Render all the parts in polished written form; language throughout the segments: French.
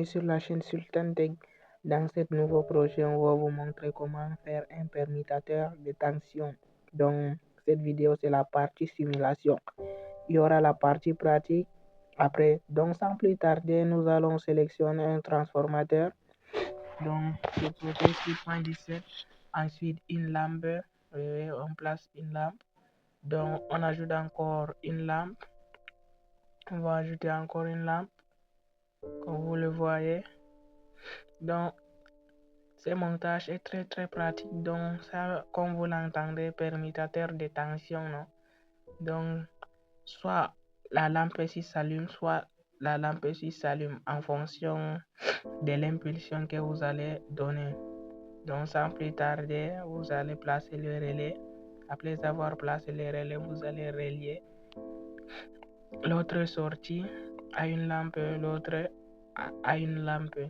bienvenue sur la chaîne Sultan Tech. Dans ce nouveau projet, on va vous montrer comment faire un permutateur de tension. Donc, cette vidéo, c'est la partie simulation. Il y aura la partie pratique après. Donc, sans plus tarder, nous allons sélectionner un transformateur. Donc, je propose 6.17. Ensuite, une lampe. On place une lampe. Donc, on ajoute encore une lampe. On va ajouter encore une lampe, comme vous le voyez. Donc, ce montage est très pratique. Donc, ça, comme vous l'entendez, permutateur de tension, non? Donc, soit la lampe ici s'allume, soit la lampe ici s'allume en fonction de l'impulsion que vous allez donner. Donc, sans plus tarder, vous allez placer le relais. Après avoir placé le relais, vous allez relier l'autre sortie à une lampe, l'autre à une lampe.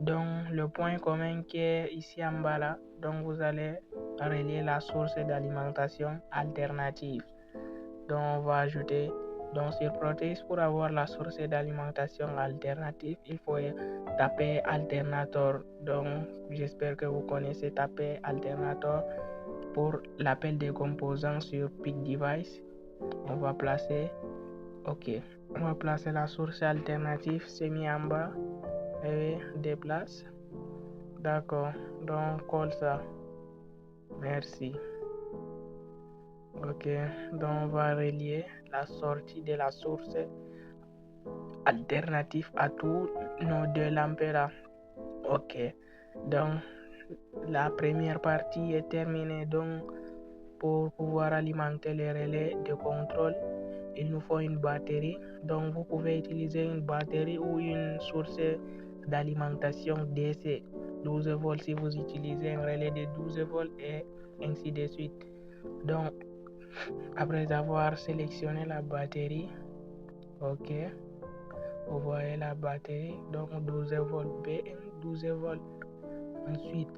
Donc le point commun qui est ici en bas là, donc vous allez relier la source d'alimentation alternative. Donc on va ajouter, donc sur Proteus, pour avoir la source d'alimentation alternative, il faut taper alternator. Donc j'espère que vous connaissez taper alternator pour l'appel des composants sur Pick Device. On va placer, ok, on va placer la source alternative semi en bas et déplace. D'accord, donc colle ça. Merci. Ok, donc on va relier la sortie de la source alternative à tous nos deux lampes là. Ok, donc la première partie est terminée. Donc pour pouvoir alimenter les relais de contrôle, il nous faut une batterie. Donc vous pouvez utiliser une batterie ou une source d'alimentation DC 12 volts si vous utilisez un relais de 12 volts et ainsi de suite. Donc après avoir sélectionné la batterie, ok, vous voyez la batterie, donc 12 volts B1, 12 volts. Ensuite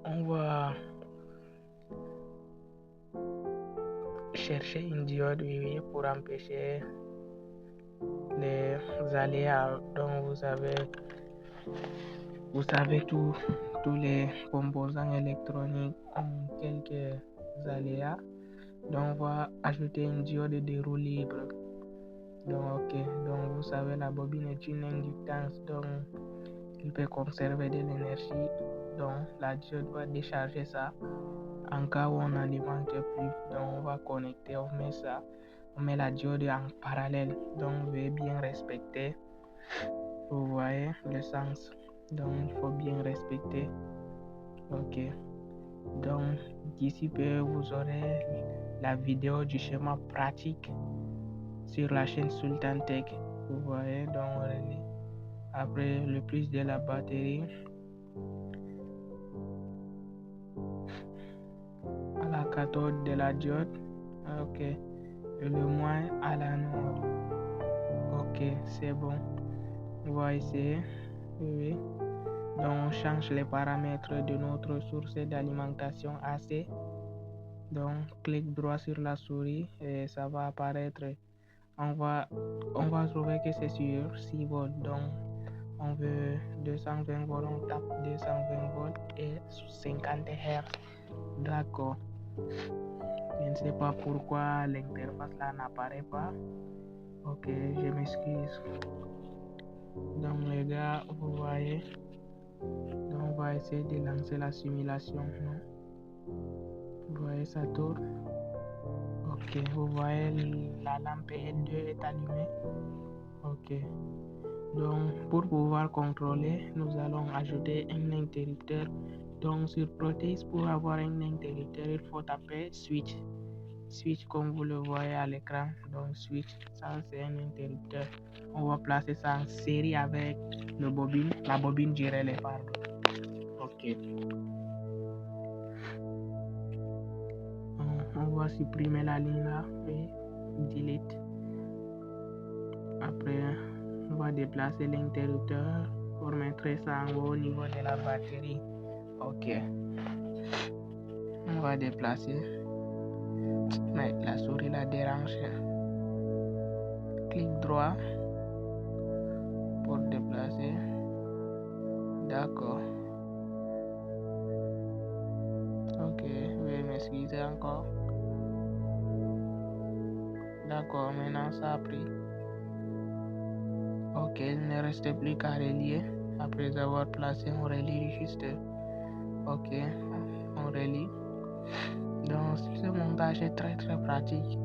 on va chercher une diode oui, pour empêcher les aléas. Donc vous savez tous les composants électroniques ont quelques aléas. Donc on va ajouter une diode de roue libre. Donc ok, donc vous savez la bobine est une inductance, donc il peut conserver de l'énergie. Donc la diode va décharger ça en cas où on n'alimente plus. Donc on va connecter, on met ça, on met la diode en parallèle. Donc veuillez bien respecter, vous voyez le sens, donc il faut bien respecter. Ok, donc d'ici peu vous aurez la vidéo du schéma pratique sur la chaîne Sultan Tech. Vous voyez, donc après le plus de la batterie à la cathode de la diode, ok, et le moins à l'anode. Ok, c'est bon, on va essayer. Oui. Donc on change les paramètres de notre source d'alimentation AC. Donc clic droit sur la souris et ça va apparaître. On va trouver que c'est sur 6 volts. Donc on veut 220 volts, on tape 220 volts et 50 Hz. D'accord. Je ne sais pas pourquoi l'interface là n'apparaît pas. Ok, je m'excuse. Donc les gars, vous voyez, donc on va essayer de lancer la simulation. Vous voyez, ça tourne. Ok, vous voyez la lampe L2 est allumée. Ok, donc pour pouvoir contrôler, nous allons ajouter un interrupteur. Donc sur Proteus, pour avoir un interrupteur, il faut taper switch. Switch comme vous le voyez à l'écran. Donc switch, ça c'est un interrupteur. On va placer ça en série avec la bobine du relais, pardon. Ok. On va supprimer la ligne là et delete. Après on va déplacer l'interrupteur pour mettre ça en haut au niveau de la batterie. Ok, on va déplacer, mais la souris la dérange. Clic droit pour déplacer. D'accord. Ok, veuillez m'excuser encore. D'accord, maintenant ça a pris. Ok, il ne reste plus qu'à relier. Après avoir placé, on relie juste. Ok, on relie. Donc, ce montage est très pratique.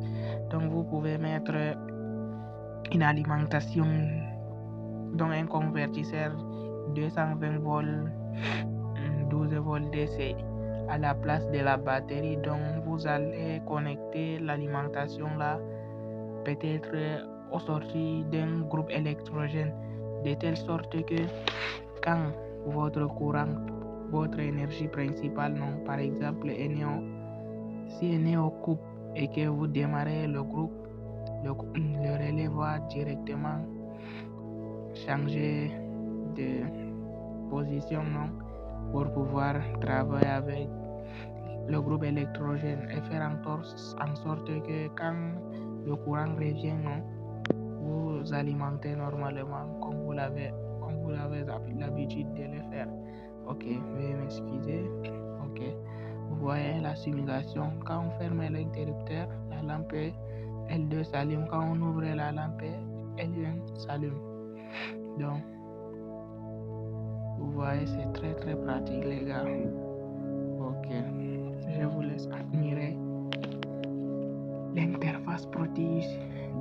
Donc, vous pouvez mettre une alimentation, donc un convertisseur 220 volts, 12 volts DC à la place de la batterie. Donc, vous allez connecter l'alimentation là, peut-être aux sorties d'un groupe électrogène, de telle sorte que quand votre courant, votre énergie principale, non, par exemple Eneo, si Eneo coupe et que vous démarrez le groupe, le relais va directement changer de position, non, pour pouvoir travailler avec le groupe électrogène et faire en sorte que quand le courant revient, non, vous alimentez normalement comme vous l'avez l'habitude de le faire. Ok, veuillez m'excuser. Ok, vous voyez la simulation. Quand on ferme l'interrupteur, la lampe L2 s'allume. Quand on ouvre la lampe L1 s'allume. Donc, vous voyez, c'est très pratique, les gars. Ok, je vous laisse admirer l'interface Proteus.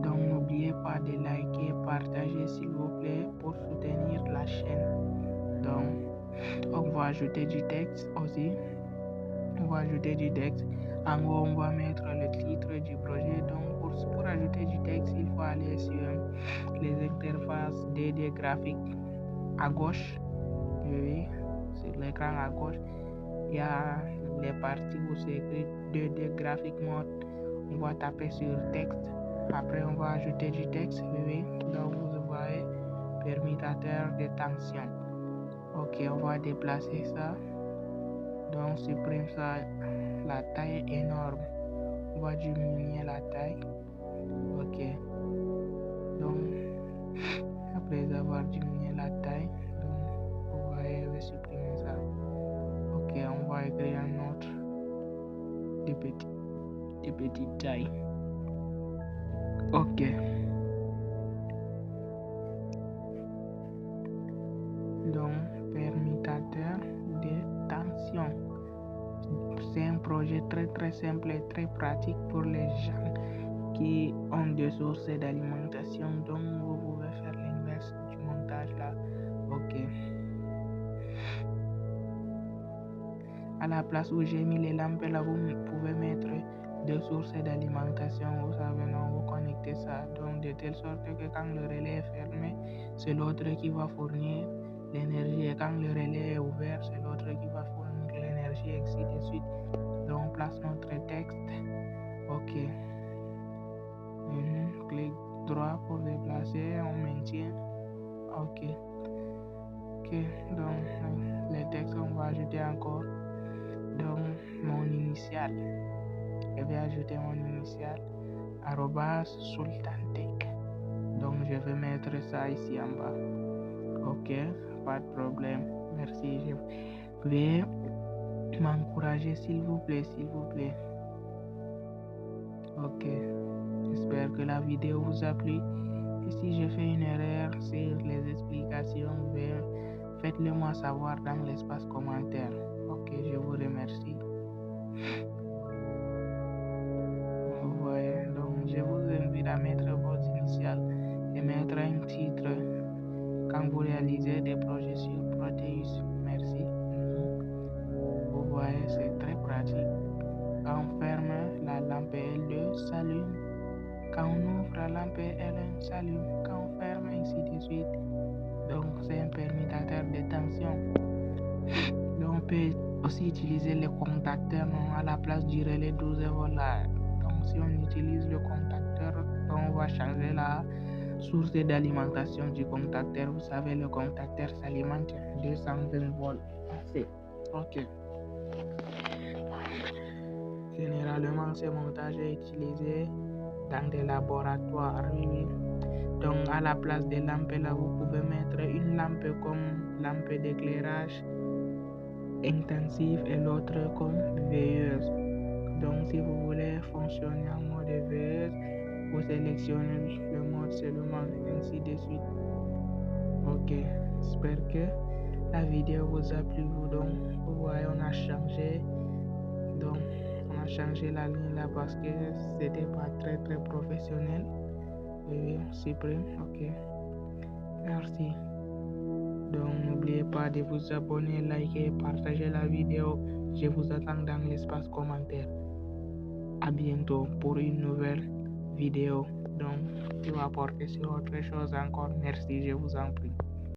Donc, n'oubliez pas de liker, partager s'il vous plaît pour soutenir la chaîne. Donc, on va ajouter du texte aussi. On va ajouter du texte. En haut, on va mettre le titre du projet. Donc, pour ajouter du texte, il faut aller sur les interfaces DD graphiques à gauche. Oui, sur l'écran à gauche, il y a les parties où c'est écrit 2D graphic mode. On va taper sur texte. Après, on va ajouter du texte. Oui, donc vous voyez, permutateur de tension. Ok, on va déplacer ça. Donc, supprime ça. La taille est énorme. On va diminuer la taille. Ok. Donc, après avoir diminué la taille, donc, vous voyez, je vais supprimer ça. Ok, on va écrire un autre de petite taille. Ok. Donc, permutateur de tension. C'est un projet très simple et très pratique pour les gens qui ont des sources d'alimentation. Donc, vous pouvez faire l'inverse du montage là. Ok. À la place où j'ai mis les lampes là, vous pouvez mettre deux sources d'alimentation. Vous savez, non, vous connectez ça. Donc, de telle sorte que quand le relais est fermé, c'est l'autre qui va fournir l'énergie. Et quand le relais est ouvert, c'est l'autre qui va fournir l'énergie, et ainsi de suite. Donc, on place notre texte. Ok. Clic droit pour déplacer, on maintient. Ok. Ok. Donc, les textes, on va ajouter encore. Donc, mon initial. Je vais ajouter mon initial. @sultantech. Donc, je vais mettre ça ici en bas. Ok. Pas de problème. Merci. Je vais m'encourager, s'il vous plaît. Ok. J'espère que la vidéo vous a plu. Et si je fais une erreur sur les explications, faites-le moi savoir dans l'espace commentaire. Ok, je vous remercie. Vous voyez, donc je vous invite à mettre vos initiales et mettre un titre quand vous réalisez des projets sur Proteus. Merci. Vous voyez, c'est très pratique. Quand on ferme, la lampe L2 s'allume. Quand on ouvre, la lampe L1 s'allume. Quand on ferme, ainsi de suite. Donc, c'est un permutateur de tension. Donc, on peut aussi utiliser les contacteurs, non, à la place du relais 12 volts là. Donc, si on utilise le contacteur, on va changer la source d'alimentation du contacteur. Vous savez, le contacteur s'alimente 220 volts. Ok. Généralement, ce montage est utilisé dans des laboratoires. Oui. Donc à la place des lampes là, vous pouvez mettre une lampe comme lampe d'éclairage intensif et l'autre comme veilleuse. Donc si vous voulez fonctionner en mode veilleuse, vous sélectionnez le mode seulement, ainsi de suite. Ok, j'espère que la vidéo vous a plu. Donc vous voyez, on a changé la ligne là parce que c'était pas très professionnel. Et on supprime. Ok, merci. Donc n'oubliez pas de vous abonner, liker, partager la vidéo. Je vous attends dans l'espace commentaire. À bientôt pour une nouvelle vidéo. Donc, tu vas porter sur autre chose encore. Merci, je vous en prie.